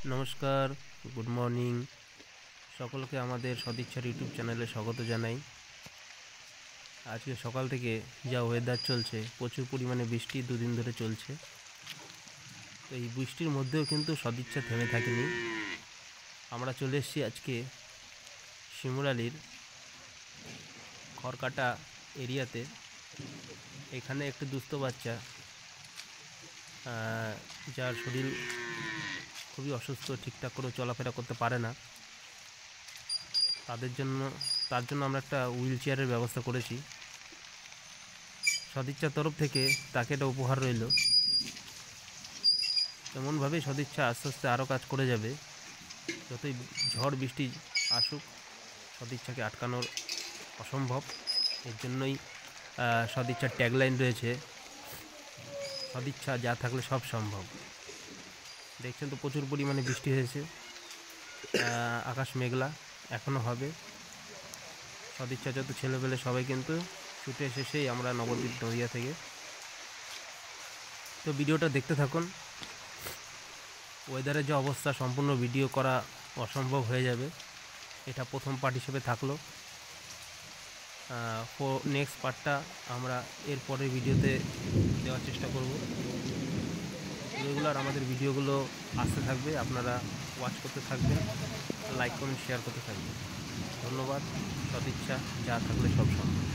নমস্কার, good morning. সকলকে আমাদের সদিচ্ছার ইউটিউব চ্যানেলে স্বাগত জানাই। আজকে সকাল থেকে যা ওয়েদার চলছে, প্রচুর পরিমাণে বৃষ্টি দুদিন ধরে চলছে। তো এই বৃষ্টির মধ্যেও কিন্তু সদিচ্ছা থেমে থাকেনি। আমরা চলে এসেছি আজকে শিমুরালির খড়কাটা এরিয়াতে। এখানে একটি দুস্থ বাচ্চা, যার শরীর খুবই অসুস্থ, ঠিকঠাক করে চলাফেরা করতে পারে না, তার জন্য আমরা একটা হুইল চেয়ারের ব্যবস্থা করেছি। সদিচ্ছার তরফ থেকে তাকে এটা উপহার রইল। এমনভাবেই সদিচ্ছা আস্তে আস্তে আরও কাজ করে যাবে। যতই ঝড় বৃষ্টি আসুক, সদিচ্ছাকে আটকানোর অসম্ভব। এর জন্যই সদিচ্ছার ট্যাগলাইন রয়েছে, সদিচ্ছা যা থাকলে সব সম্ভব। দেখছেন তো প্রচুর পরিমাণে বৃষ্টি হয়েছে, আকাশ মেঘলা, এখনও হবে। সদিচ্ছা যত ছেলেপেলে সবাই কিন্তু ছুটে এসেছেই আমরা নবদ্বীপ নদিয়া থেকে। তো ভিডিওটা দেখতে থাকুন। ওয়েদারের যে অবস্থা, সম্পূর্ণ ভিডিও করা অসম্ভব হয়ে যাবে। এটা প্রথম পার্ট হিসেবে থাকলো। নেক্সট পার্টটা আমরা এর পরের ভিডিওতে দেওয়ার চেষ্টা করব। রেগুলার আমাদের ভিডিওগুলো আসতে থাকবে, আপনারা ওয়াচ করতে থাকবেন, লাইক কমেন্ট শেয়ার করতে থাকবেন। ধন্যবাদ। সদিচ্ছা যা থাকলে সব সম্ভব।